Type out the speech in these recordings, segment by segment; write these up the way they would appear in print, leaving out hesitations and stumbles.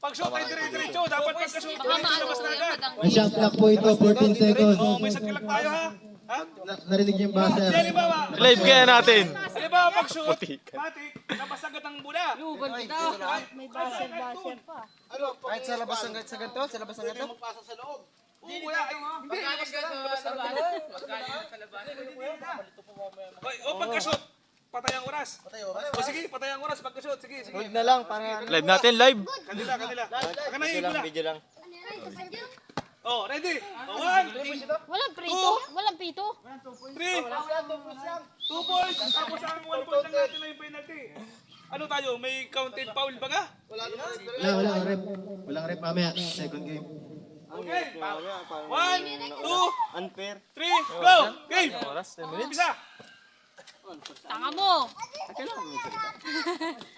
Pag-shoot ay dire-diretso. Dapat pagka-shoot, labas na agad. May shot clock po ito, 14 seconds. Oh, may shot clock tayo ha. Ha? Narinig niyo yung buzzer. Di, halimbawa. Live kaya natin. Halimbawa, pag-shoot, matik, labas agad ang bola. May basher pa. Kahit sa labas ng ganito, sa labas ng ganito. Oo, kuya. Hindi, labas ka lang. Labas ka lang. O, pagka-shoot, patay ang oras. O sige, patay ang oras, pagka-shoot. Sige, sige. Huwag na lang, para Live natin, live. Kanila. Baka nahihig bola. video lang. Oh, ready? 1, Walang prito. Walang pito. 3, 2 points. Tapos ang 1 point lang natin na yung penalty. Ano tayo? May counted foul ba ka? Walang rep. Walang rep mamaya. Second game. Okay. 1, 2, Unfair. 3, go! Game! Oras, 10 minutes. Umpisa! Tanga mo.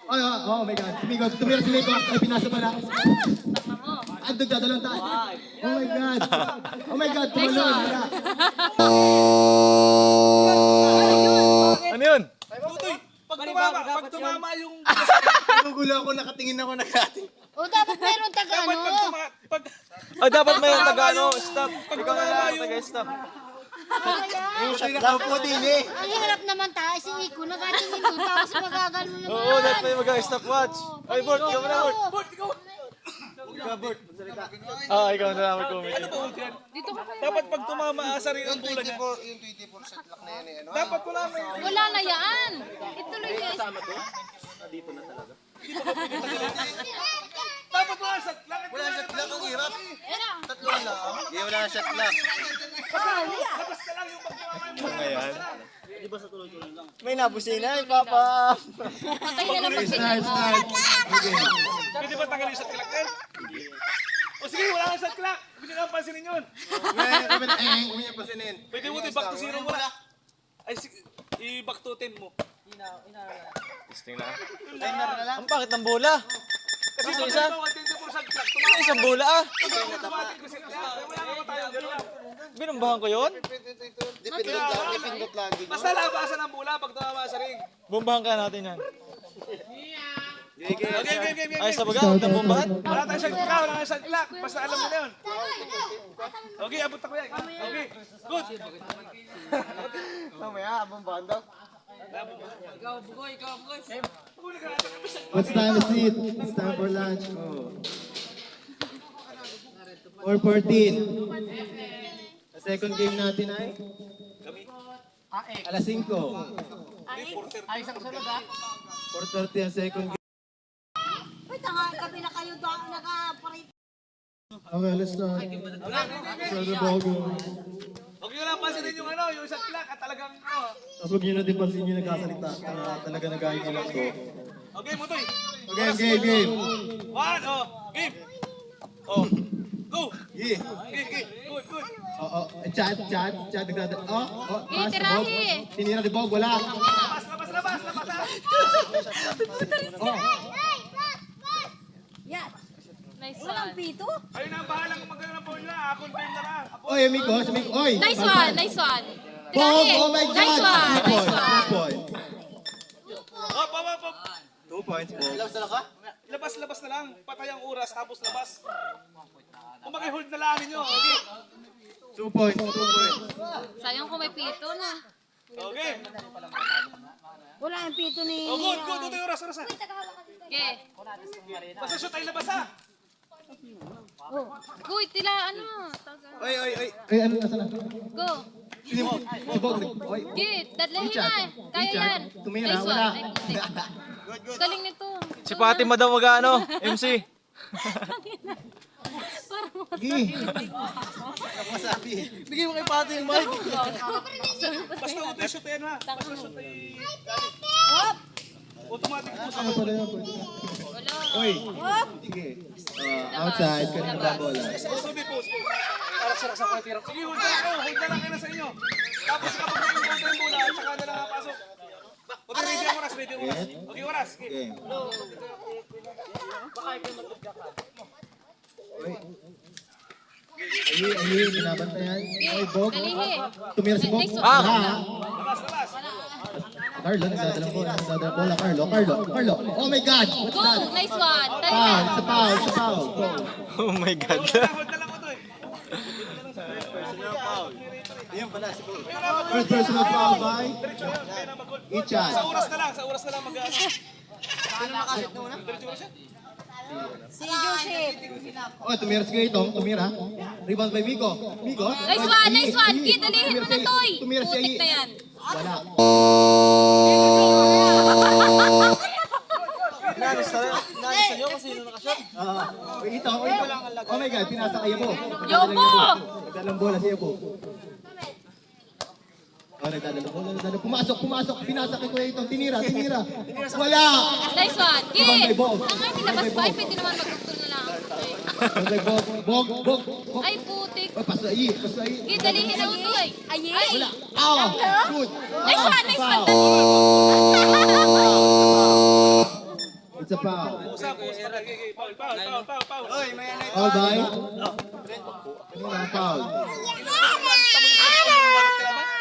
Ay, oh my God. Sumigot. Tumira si Miko. Ay, pinasa pala. Tanga mo. Andog dadalong tayo. Oh my God. Oh my God. Next Tumalon. one. Ano yun? Tutoy! Pag tumama yung... Nagugulo ako, nakatingin ako nag-ating. O dapat meron taga Dapat ano. pag Ay, dapat may taga ano, stop. Ikaw na lang, taga-stop. Yung shot lang po din eh. Ang hirap naman tayo. Si Iko nagatingin doon. Tapos magagano naman. Oo, dapat may mag-stop watch. Ay, Bort, ikaw na, Bort. Bort, ikaw! Ah, ikaw na lang mag-comment. Ano ba yan? Dapat pag tumama asa rin ang bola niya. Yung 24 shot lock na yan eh. Ano? Dapat tumama yung... Wala na yan. Ituloy niya. Dapat wala sa... Wala shot lock, ang hirap. Era. Tatlo na. Hindi, wala shot lock. Labas ka lang yung pag tumama yung bola. Ngayon. May nabusina, Papa. Patay na lang Start, start. Okay. Pwede ba tanggalin yung shot clock din? O sige, wala kang shot clock. Hindi na pansinin yun. Huwag niya pasinin. Pwede mo din back to zero mo na. Ay, i-back to 10 mo. Testing na. Ang bakit ng bola? Kasi pag isa? ito, 24 shot clock. Ay, isang bola ah. Automatic kasi wala naman tayong gano'n. Binumbahan ko yun? Dipindot lagi. Basta labasan ang bola pag tumama sa ring. Bumbahan ka natin yan. Okay, game. Ayos na baga, huwag na bumbahan. Wala tayong shot clock, wala tayong shot clock. Basta alam mo na yun. Okay, abot ako yan. Okay, good. Mamaya, abang daw. What's time to eat? It's time for lunch. Oh. 4:14. Ang second game natin ay? Alas 5. 4:30 ang second game. Uy, tanga kami na kayo doon. Naka-parate. Okay, let's start. Brother Bogo. Okay ko lang pansinin yung ano, yung shot clock at talagang ano. Tapos huwag nyo na din pansin yung nagkasalita. Talaga nagkahigilan ko. Okay, Mutoy. Okay, game. 1, game. Oh, go. Yeah. Okay, good. Oo. Chad. Nagdada. Pass. tirahe. Bob. Tinira ni Bob. Wala. Labas. Yan. Nice one. Pito? Ayun ang bahalang magkano ng phone na. Confirm na lang. Oy, amigo. Oy. Nice one. Nice one. Bob. Tirahe. Oh my God. Nice one. Nice 2 one. points. Up. 2 points, Bob. Labas na lang. Patay ang oras, tapos labas. Kung maki-hold na lang ninyo. Okay. 2 points. Sayang kung may pito na. Okay. Wala yung pito ni... Oh, good. Ito yung oras. Okay. Basta shoot ay labas ha. Uy, tila ano. Oy. Ay, ano nasa na? Go. Si Bob. Oy. Git, dadlahin na. Kaya yan. Tumira, Nice wala. one. Galing nito. Si Fatima daw mag-ano, MC. Gi. Bigay mo kay Pato yung mic. Basta utoy shoot yan ha. Basta shoot ay... Automatic po sa Ano pala yun? Wala. Oy. Sige. Outside. Kanina ba bola? Subi po. Sige, hold na lang kayo na sa inyo. Tapos kapag may hold na yung bola, at saka na lang napasok. Okay, ready ang oras. Okay, oras. Game. Oy. Ayun, binabantayan. Oy, Bob. Kalihi. Tumira si Bob. Next one. Ah! Labas. Carlo, nagdadalang bola. Nagdadalang bola, Carlo. Carlo. Oh my God! What's Go! that? Nice one! Foul! Dali It's a foul! It's a foul! Oh my God. Hold na lang ko to eh. Ayun pala, siguro. First personal foul by Ichan. Sa oras na lang mag-ano. Sino nakashoot na una? Si Joseph. Oh, tumira si Gaitong. Tumira. Rebound by Migo. Migo. Nice one! Nice one! Kid, dalihin mo na, Toy! Tumira si Putik na yan. Wala. Nalista nyo kung sino nakashoot. Ito. Oh my God, pinasa kay Yabo. Yobo! Nagdalang bola si Yabo. Oh, nagdalang bola. Pumasok. Pinasa kay Kuya ito. Tinira. Wala. Nice one! Ibang Kid! may ball. Ang ay, nilabas pa. Ay, pwede naman mag-control na lang. Bag. Bog. Ay, putik. Oh, pass na i. Kid, dalihin na mo, Toy. Ay! Wala. Oh, good. Nice one! Nice one! It's a foul. Usap. Foul. Oy, may anay. All by? Foul.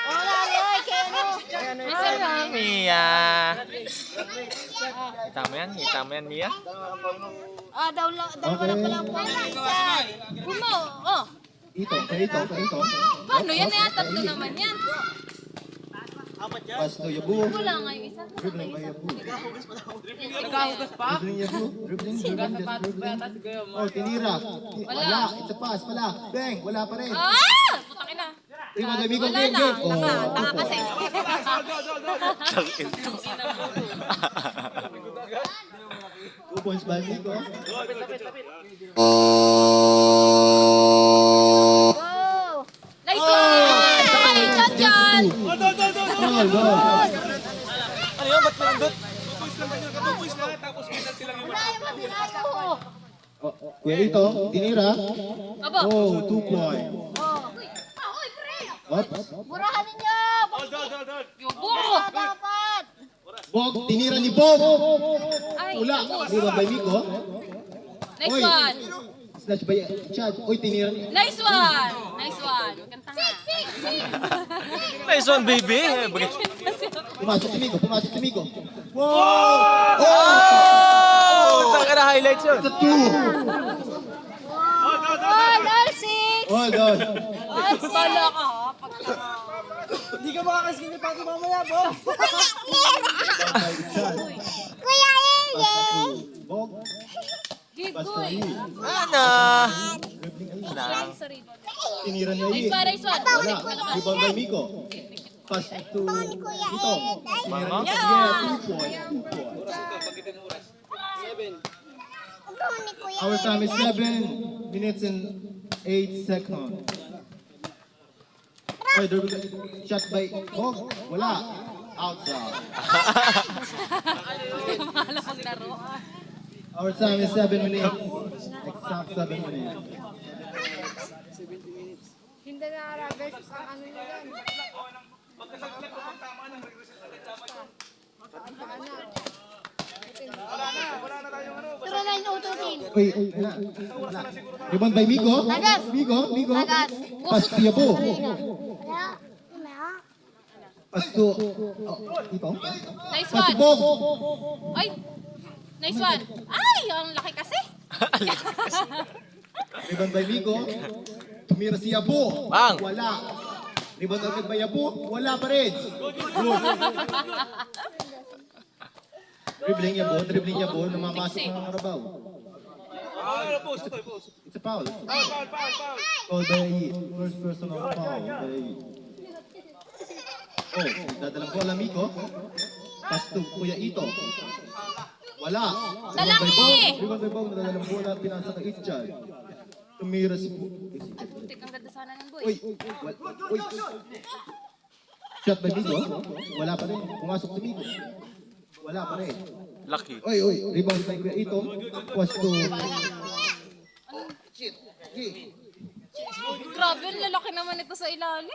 Wala rin, kaya ano. Mia. Kita mo yan, Mia? Dalawa lang pala ang pala. Kumo! Oh! Ito. Paano yan? Tatlo naman yan. Pass to Yabu. Wala nga yung isa. Dribbling by Yabu. Nagkahugas pa? Dribbling Yabu. Oh, tinira. Wala. It's a pass. Wala. Bang. Wala pa rin. Ah! Putang ina. Rebound by Migo. Wala na. Tanga Oh. kasi. Sakit. 2 points by Migo. Go! Nice one! Ay, dyan! Goal. Ano yun? Ba't pinindot? 2 points lang tapos penalty lang yung Oh, Kuya ito. Tinira. Aba. Oh, 2 points. Oy, pre! Oops. Burahan ninyo! Yobo! Dapat! Bog. Tinira ni Bog. Ay, Wala. Rebound by Migo. nice Oy. one! Snatch by Chad. Oy, tinira ni... Nice one! Nice one! Kanta nga. Nice one, baby. Pumasok si Migo. Oh! Saan ka na highlights yun? It's a 2. All six! Hold on. Bala ka ha? Hindi ka makakaskin ni Pati mamaya, Bo. Kuya Iye! Bog. Gigoy. Ano? Sorry. Tinira niya Nice one, nice one. Wala. Rebound by Migo. Pass to ito. Mama? Yeah, 2 points. Our time is 7 minutes and 8 seconds. Oy, shot by Bog. Wala. Outside. Mahal maglaro. Our time is 7 minutes. Exact 7 minutes. Hindi na Arabes ang ano nyo yan. Pero na yung utusin. Wait, wala. Rebound by Migo. Agas. Migo. Agas. Pass to Yabo. Wala. Pass to... Ito. Nice Pass to one. Bog. Ay! Nice one. Ay! Ang laki kasi. Rebound by Migo. Tumira si Yabo. Bang. Wala. Rebound agad by Yabo. Wala pa rin. Good. Dribbling Yabo. Namamasok ng Karabaw. Post. It's a foul. Foul. Called by first personal foul. Oh, dadalang bola Migo. Pass to Kuya Ito. Wala. Talangi! Rebound by Bog. Dadalang bola. Pinasa kay Itchay. Tumira si... Putik ang ganda sana ng boy. Uy! Uy! Shot by Migo. Wala pa rin. Pumasok si Migo. Wala pa rin. Lucky. Uy! Rebound by Kuya Ito. Was to... Grabe, ang lalaki naman ito sa ilalim.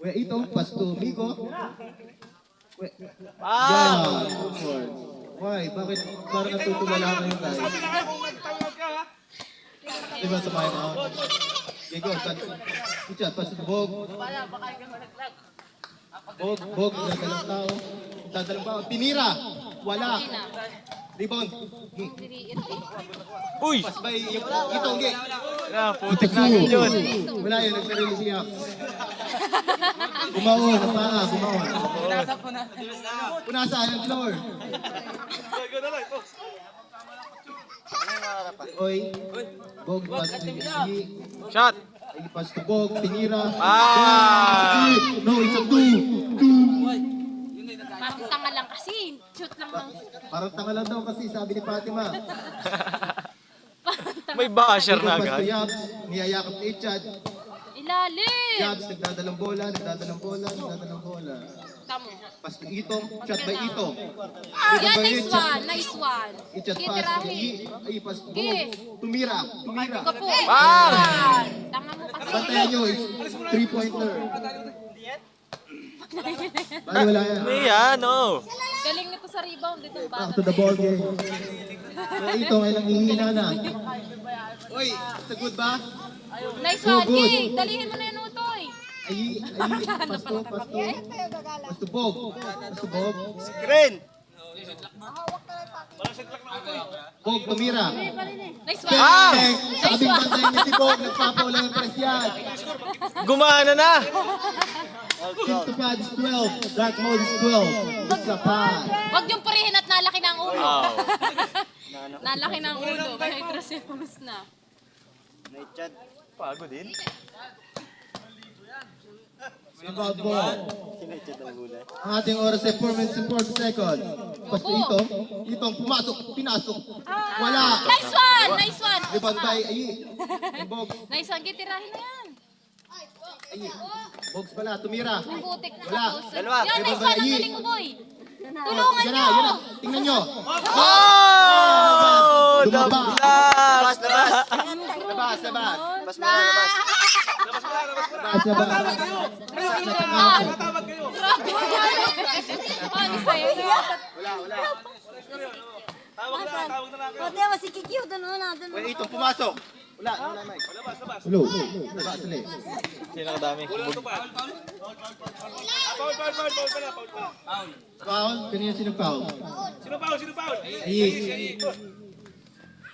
Kuya Ito. Pass to Migo. Yeah! Good work. Why? Bakit parang natutulala kayo tayo? Sabi na kayo kung nagtawag ka ha. Diba sa mga out? Okay, go. Itchay, pass to Bog. Bog, dadalang tao. Dadalang tao. Tinira. Wala. Okay na. Rebound. Diriit eh. Uy! Pas by itong ge. Putik na agad yun. Wala yun, nagsarili siya. Gumaon, ang paa, gumaon. Punasa yung floor. Oy, Bog, pass to Yuki. Shot! Ay, pass to Bog, tinira. Ah! No, it's a two. Parang tanga lang kasi. Shoot lang ng... Parang tanga lang daw kasi, sabi ni Fatima. May basher na Pass to agad. Yabs, niyayakap ni Ichad. Ilalim! Yabs, nagdadalang bola. Tamo. Pass to Itong, shot by Itong. Yan, nice one. Ichad Sige, pass to tirahin. Ay, pass to Sige. Bog. Tumira. Ka po. Bang! Yan. Tanga mo kasi. Bantayan nyo, three-pointer. Ay, wala yan. Yan, oh. Galing nito sa rebound. Dito Back bata. to the ball game. Itong ay nanghihina na. Oy, sagot ba? Nice So one, good. King. Dalihin mo na yun, Utoy. Pasto. Pasto Bog. Screen! Bog, tumira. Nice one. Ah! Sabing bantayan niya si Bog, nagpapaula ng presyan. Gumana na! Kick to pad is 12. Dark mode is 12. It's a pad. Huwag niyong purihin at nalaki ng ulo. Wow. Nalaki ng ulo. Kaya hydrocephalus na. Pagod din. About ball. Ang ating oras ay 4 minutes and 40 seconds. Pasto Itong pinasok. Wala. Nice one! Nice one! Rebound by Ayi. Bog. Nice one. Gitirahin na yan. Bogs pala, tumira. Ang putik na Wala. kapos. Dalawa. Yan, nice Rebound by one. Ang Ayi. galing mo, boy. Tulungan Yan niyo. na. Tingnan nyo. Oh! The Bumaba. blast! Labas. Tatawag kayo. Ano sa'yo? Tawag na lang kayo. Pati ako si Kikyo, doon na. Itong pumasok. Wala, Mike. Hello. Labas ulit. Sino kadami? Foul pala. Foul. Kanina sino foul? Sino foul? Ayi.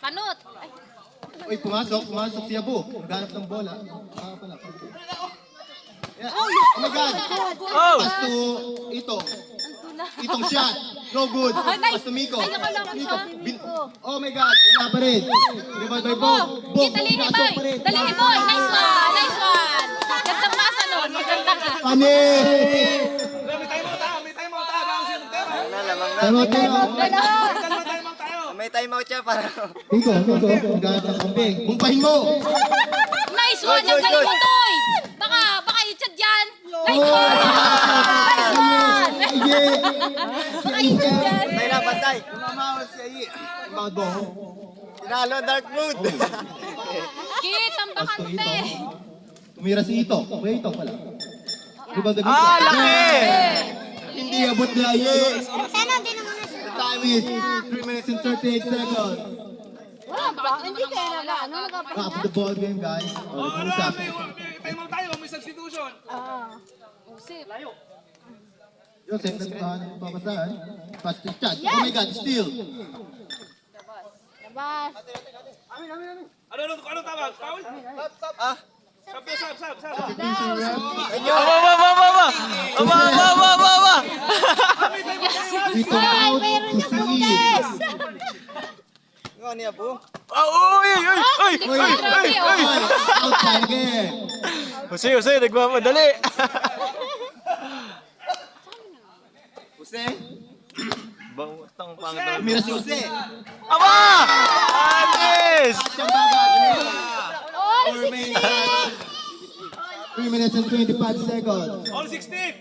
Panot. Ay, Uy, pumasok si Abu. Ganap ng bola. Pala. Yeah. Oh my God. Oh! Pass to ito. ang tula. Itong shot. No good. Nice. Pass to Miko. Ay, nakalaman siya. Oh my God. Wala pa rin. Rebound by Bog. Bog. Dalihin, Pinasok boy. pa rin. Dalihin, boy. Nice one. Gandang pasa nun. Maganda ka. Pani. May time out tayo. Bago siya magtema. Tama. May timeout siya para... Miko. Ganap ng kambing. Bumpahin mo. Nice one. Ang galing mo, Toy. Baka itchad yan. Nice one. Nice one. Baka itchad yan. Patay na, patay! Rebound ball. Tinalo, Dark Mood! Kit, ang bakante. Tumira si Ito. Kuya Ito pala. Rebound by Miko. Ah, laki! Hindi abot na yun. Sana din naman na siya. The time is 3 minutes and 38 seconds. Wala ba? Hindi kayo Back to the ball game, guys. Oh, ano, may time out tayo. May substitution. Usip. Joseph, nagpapasahan. Pass to Chad. Oh my God, steal. Ano tawag? Foul? Sab. Substitution ref. Aba! Ito out. Proceed. Uy! Outside again. Jose, nagmamadali! Jose. Bangutang pangit. Tumira si Jose. Aba! Anis! Siyang baga. All 3 minutes and 25 seconds. All 16.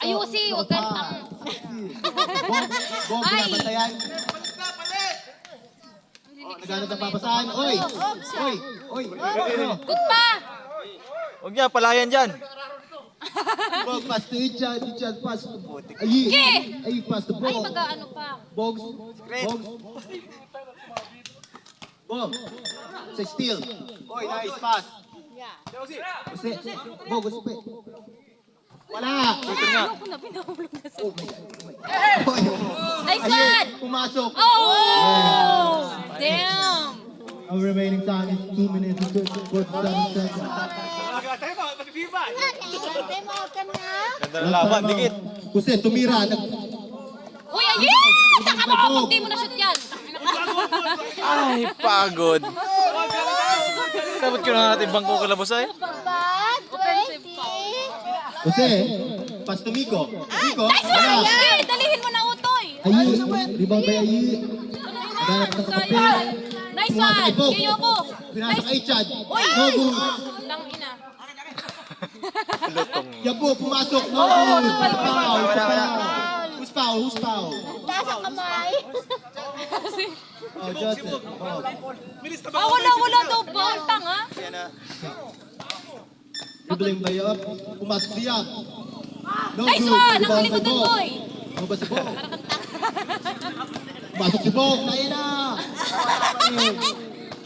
Ayusi, huwag kang tang. Bog, pinabantayan. Naghanap ng papasahan. Oy! Ano? Good pa. Huwag niya, palayan dyan. Bog, pass to Ichad. Ichad, pass to Ayi, pass to Ay, Bog. mag-ano pa. Bogs. Bog. Sa steal. Oy, nice pass. Jose. Bog, Jose. Wala. Ayoko na, pinahulog na sa... Oy. Nice Ayun, one! pumasok. Oh! Damn! Our remaining time is 2 minutes and 47 seconds. Tayo ba? Pag-iba. Ate, makan na. Ganda ng laban, dikit. Kasi tumira. Uy, ayun! Saka mo, pag di mo na shoot yan. Ay, pagod. Dapat ko na natin bangko kalabos ay. Bad, Offensive foul. Kasi, pas to Miko. Miko, Nice one! wala. Sige, dalihin mo na utoy. Ayi, rebound by Ayi. Naghanap ka sa kape. Nice Pumasok one! kay Bob. Kayo po. Pinasok kay Chad. Uy! No good. Lang ina. Lutong. Yapo, pumasok. No Oh, good. super Foul, wala, wala. Who's foul? Who's foul? taas ang kamay. Oh, Joseph. Oh. Bilis na ba? Ah, wala daw ball, tanga. Dribbling by up. Pumasok siya. No Nice good. one! Ang Rebound galing ko by dun, Bob. boy. Ano ba si Bob? Pumasok si Bob. Kaya na.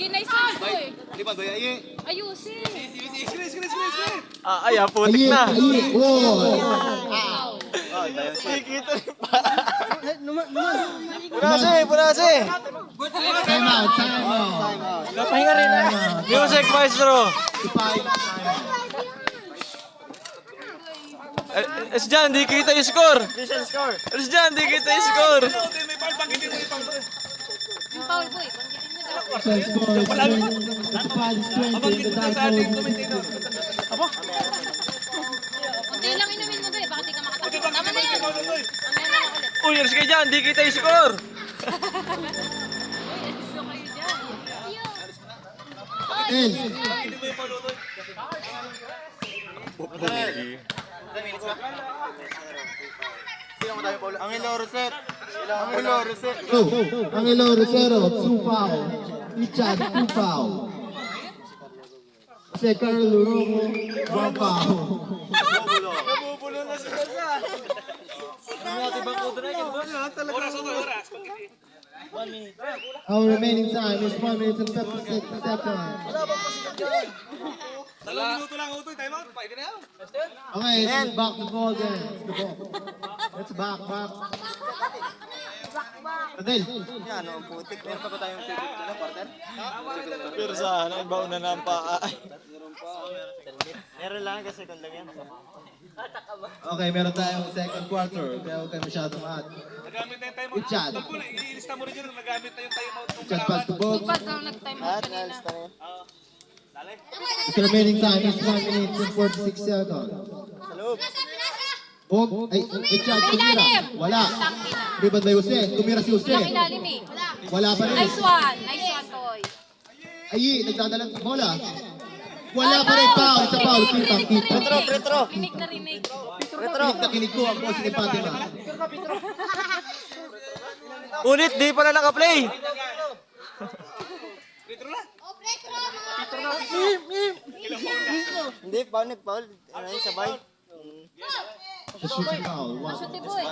Nice one, boy. Rebound ba Ayi? Ayusin. Sige. Ay, putik Ayi, na. Ayi. Oh. Sikito rin pa. Punasi. Time out. Time out. Napahinga rin na. Music, maestro. Es dyan, di kita yung score. Es dyan, di kita yung score. May ball bang hindi mo ipang. Yung foul, boy. Banggitin mo daw. The score is 20. The five is 20 in the time mode. Kunti lang inumin mo, boy. Baka di ka makatakot. Tama na yan. Mamaya na lang ulit. Uy, eres ka dyan, di kita yung score. So kayo dyan. Ten. Angelo Roset. Oh, Angelo Rosero, 2 foul. Ichad, 2 foul. Carl Luromo, 1 foul. Nabubulo na si Rosa. Oras. Our remaining time is 1 minute and 56 seconds. 2 minuto lang utoy. Time out. Pwede na yan. Okay, it's back to ball then. Let's back. Adel. Yan, ang putik. Meron pa ba tayong ticket na, partner? Pero sana, ibaon na ng paa. Meron lang kasi kung lang yan. Okay, meron tayong second quarter. Kaya huwag kayo masyadong maat. Nagamit na yung time out. Ichad. Tagpo na. Iilista mo rin yun. Nagamit na yung time out. Nung Ichad pass to Bob. Ba't daw nag-time out kanina? The remaining time is 1 minute and 46 seconds. Bob, ay, Ichad, Sa tumira. ilalim. Wala. Tangina. Rebound by Jose. Tumira si Jose. Walang ilalim eh. Wala pa rin. Nice one, toy. Ayi, nagdadalang bola. Wala pa rin foul. Sa foul. Kita. Rinig na rinig. Kinig na kinig ko ang boss ni Fatima. Ulit, di pala naka-play. Retro na. Hindi, paul. Ano yung sabay? The shooting foul. One. Shoot eh, boy.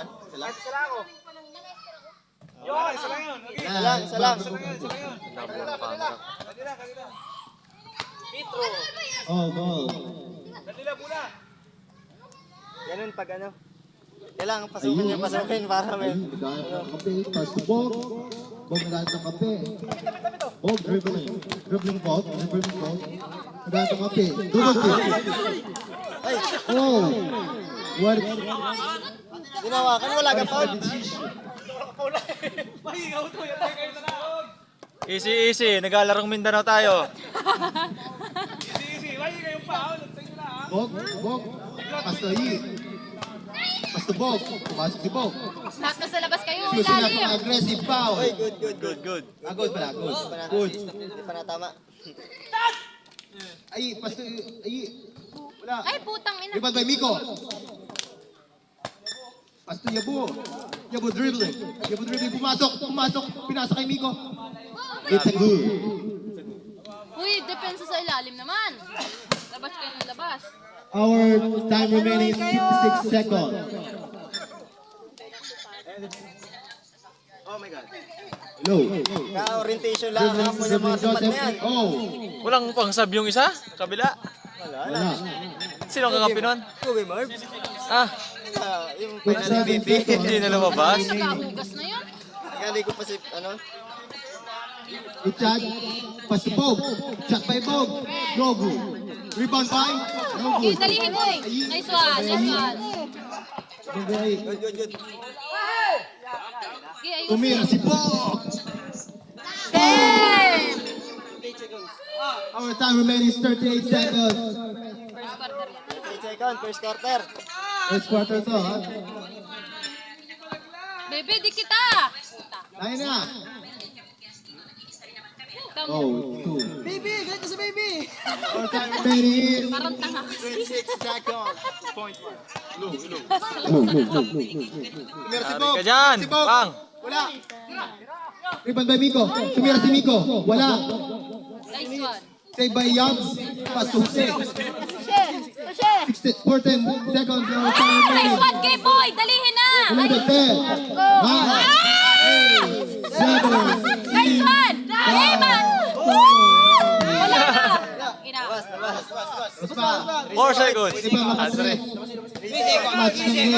Isa lang yun. Okay. Isa lang. Oh, goal. Kanila muna. Ganun pag ano. Kailangan pasukin para may... Ayun, naghanap ng kape. Pass to Bob. Bob naghanap ng kape. Bob dribbling. Dribbling Bob. Naghanap ng kape. Double kick. Oh. What? Ginawa ka, wala ka foul. Mahigaw to. Yan kayo na naog. Easy. Naglalarong Mindanao tayo. Easy. Mahigaw yung foul. Sa'yo na ha. Bob. Pass to Ayi. Pass to Bob. Pumasok si Bob. Lahat na sa labas kayo, Si Jose ilalim. napaka-aggressive foul. Good. Good pala. Good. Hindi pa natama. Ayi, pass to Ayi. Wala. Ay, putang ina. Rebound by Miko. Pass to Yabu. Yabu dribbling. Pumasok. Pinasa kay Miko. It's a good. Uy, depensa sa ilalim naman. Labas kayo ng labas. Our time remaining is 56 seconds. Oh my God. Hello. Ka-orientation lang. Dribbling Hapon yung mga sapat na yan. Oh. Walang pang sub yung isa? Kabila? Wala. Sino ang kakampi nun? Marv. Ah, Yung With final 7 MVP. hindi na lumabas. Nagahugas na yun. Galing ko pa si, ano? Richard, pass to Bog. Shot by Bog. No good. Rebound by? No Okay, good. dalihin mo eh. Nice one, nice one. Bugay. Good. Okay, ayusin. Tumira si Bog. Damn! Our time remaining is 38 seconds. First quarter yan. 8 seconds, first quarter. First quarter to, ha? Bebe, di kita. Lain na. Tama. Oh, 2. Baby, ganito si baby. Our time remaining is... Parang tanga kasi. 26 seconds. Point 1. Tumira si Sorry Bog. ka dyan. Si Bog. Pang. Wala. Rebound by Miko. Tumira si Miko. Wala. Nice one. Save by Yabs. Pass to Hussein. 14 seconds. Our time Nice remaining. one, K-Boy. Dalihin na. Remember 10, 9, 7, Nice one. Game. Wala na. Ina. Mas pa. 4 seconds. Di ba makasre? Match ng game.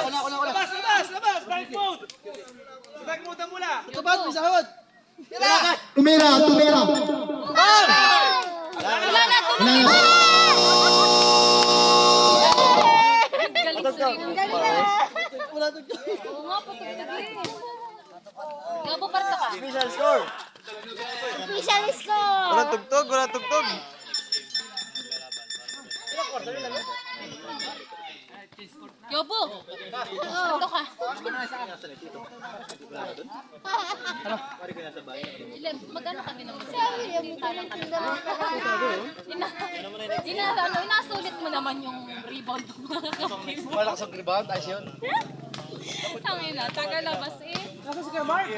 Labas! Blind mode! Blind mode ang mula! Ito ba? May sahod. Tumira. Wala na. Wala na. Galing sa rin. Wala to. Oo nga, patugtog eh. Gabo, parto ka. Official score. Official score. Wala tugtog. Yobo. Parto ka. Mag-ano kami naman sa inasulit mo naman yung rebound ng mga kapatid mo. Malakas ang rebound, ayos yun. Tangina, tagalabas eh. Nasa si Kuya Mark?